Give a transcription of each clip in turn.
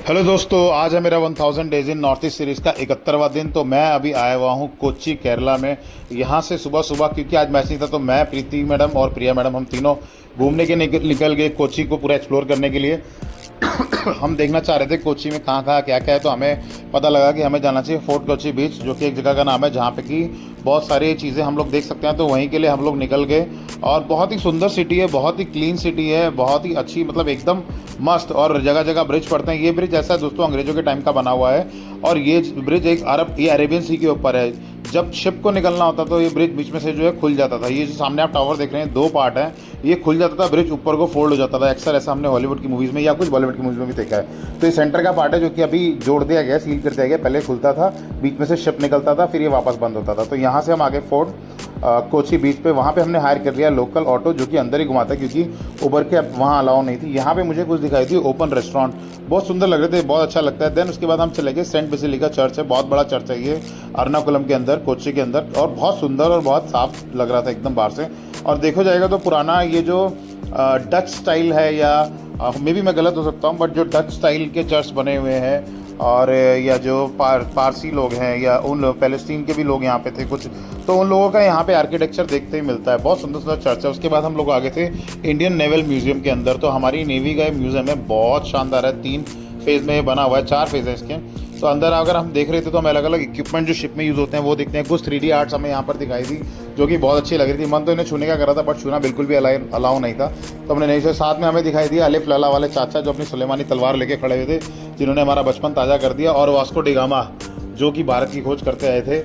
Hello दोस्तों, आज है मेरा 1000 days in north east series का 71वां दिन। तो मैं अभी आया हुआ हूँ कोच्चि केरला में। यहाँ से सुबह सुबह, क्योंकि आज मैच नहीं था, तो मैं, प्रीति मैडम और प्रिया मैडम, हम तीनों घूमने के निकल गए कोच्चि को पूरा एक्सप्लोर करने के लिए। हम देखना चाह रहे थे कोच्चि में कहाँ कहाँ क्या क्या है, तो हमें पता लगा कि हमें जाना चाहिए फोर्ट कोच्चि बीच, जो कि एक जगह का नाम है जहाँ पे कि बहुत सारी चीज़ें हम लोग देख सकते हैं। तो वहीं के लिए हम लोग निकल गए और बहुत ही सुंदर सिटी है, बहुत ही क्लीन सिटी है, बहुत ही अच्छी, मतलब एकदम मस्त। और जगह जगह ब्रिज पड़ते हैं। ये ब्रिज ऐसा है दोस्तों, अंग्रेज़ों के टाइम का बना हुआ है और ये ब्रिज एक ये अरेबियन सी के ऊपर है। जब शिप को निकलना होता तो ये ब्रिज बीच में से जो है खुल जाता था। ये जो सामने आप टावर देख रहे हैं, दो पार्ट हैं, ये खुल जाता था, ब्रिज ऊपर को फोल्ड हो जाता था। अक्सर ऐसा हमने हॉलीवुड की मूवीज़ में या कुछ बॉलीवुड की मूवीज़ में भी देखा है। तो ये सेंटर का पार्ट है जो कि अभी जोड़ दिया गया, सील कर दिया गया। पहले खुलता था, बीच में से शिप निकलता था, फिर ये वापस बंद होता था। तो यहाँ से हम आगे फोर्ट कोच्चि बीच पे, वहाँ पे हमने हायर कर लिया लोकल ऑटो, जो कि अंदर ही घुमाता है क्योंकि उबर के अब वहाँ अलाउ नहीं थी। यहाँ पे मुझे कुछ दिखाई थी ओपन रेस्टोरेंट, बहुत सुंदर लग रहे थे, बहुत अच्छा लगता है। देन उसके बाद हम चले गए सेंट बेसिलिका चर्च है, बहुत बड़ा चर्च है ये, अर्नाकुलम के अंदर, कोच्चि के अंदर, और बहुत सुंदर और बहुत साफ लग रहा था एकदम बाहर से। और देखो जाएगा तो पुराना ये जो डच स्टाइल है, या मे भी मैं गलत हो सकता हूँ, बट जो डच स्टाइल के चर्च बने हुए हैं, और या जो पारसी लोग हैं, या उन पैलेस्टीन के भी लोग यहाँ पे थे कुछ, तो उन लोगों का यहाँ पे आर्किटेक्चर देखते ही मिलता है। बहुत सुंदर सुंदर चर्च है। उसके बाद हम लोग आगे थे इंडियन नेवल म्यूजियम के अंदर। तो हमारी नेवी का म्यूजियम है, बहुत शानदार है, 3 फेज़ में बना हुआ है, 4 फेज़ है इसके। तो अंदर अगर हम देख रहे थे तो हमें अलग अलग इक्विपमेंट जो शिप में यूज़ होते हैं वो दिखते हैं। कुछ 3D आर्ट्स हमें यहाँ पर दिखाई दी, जो कि बहुत अच्छी लग रही थी। मन तो इन्हें छूने का कर रहा था, बट छूना बिल्कुल भी अलाउ नहीं था, तो हमने नहीं छुआ। साथ में हमें दिखाई दिया अलिफ लैला वाले चाचा, जो अपनी सुलेमानी तलवार लेके खड़े हुए थे, जिन्होंने हमारा बचपन ताज़ा कर दिया, और वास्को डी गामा, जो कि भारत की खोज करते आए थे।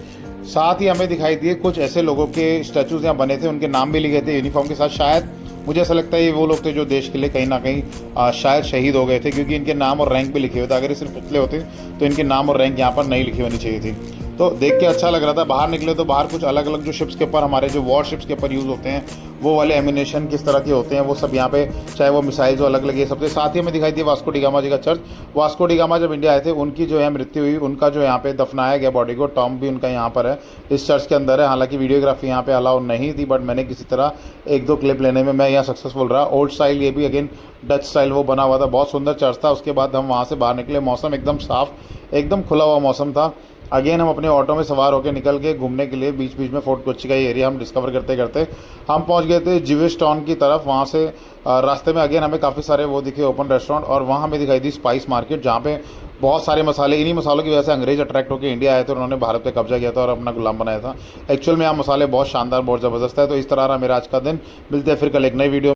साथ ही हमें दिखाई दिए कुछ ऐसे लोगों के स्टैचूज़ यहाँ बने थे, उनके नाम भी लिखे थे यूनिफॉर्म के साथ। शायद मुझे ऐसा लगता है ये वो लोग थे जो देश के लिए कहीं ना कहीं शायद शहीद हो गए थे, क्योंकि इनके नाम और रैंक भी लिखे हुए थे। अगर ये सिर्फ पुतले होते तो इनके नाम और रैंक यहाँ पर नहीं लिखी होनी चाहिए थी। तो देख के अच्छा लग रहा था। बाहर निकले तो बाहर कुछ अलग अलग जो शिप्स के ऊपर, हमारे जो वॉर शिप्स के ऊपर यूज़ होते हैं, वो वाले एमिनेशन किस तरह के होते हैं, वो सब यहाँ पे, चाहे वो मिसाइल जो अलग अलग, ये सब थे। साथ ही हमें दिखाई दिया वास्को डी गामा जी का चर्च। वास्को डी गामा जब इंडिया आए थे, उनकी जो है मृत्यु हुई, उनका जो यहाँ पे दफनाया गया बॉडी को, टॉम भी उनका यहाँ पर है, इस चर्च के अंदर है। हालांकि वीडियोग्राफी यहाँ पे अलाउ नहीं थी, बट मैंने किसी तरह 1-2 क्लिप लेने में मैं यहाँ सक्सेसफुल रहा। ओल्ड स्टाइल, ये भी अगेन डच स्टाइल वो बना हुआ था, बहुत सुंदर चर्च था। उसके बाद हम वहाँ से बाहर निकले, मौसम एकदम साफ, एकदम खुला हुआ मौसम था। अगेन हम अपने ऑटो में सवार होकर निकल गए घूमने के लिए। बीच बीच में फोर्ट कोच्चि का एरिया हम डिस्कवर करते करते हम पहुंच गए थे जिविश टाउन की तरफ। वहां से रास्ते में अगेन हमें काफ़ी सारे वो दिखे ओपन रेस्टोरेंट, और वहां हमें दिखाई दी स्पाइस मार्केट, जहां पे बहुत सारे मसाले, इन्हीं मसालों की वजह से अंग्रेज अट्रैक्ट होकर इंडिया आए थे, उन्होंने भारत पे कब्जा किया था और अपना गुलाम बनाया था। एक्चुअल में यहाँ मसाले बहुत शानदार, बहुत ज़बरदस्त है। तो इस तरह रहा मेरा आज का दिन। मिलते हैं फिर कल एक नई वीडियो।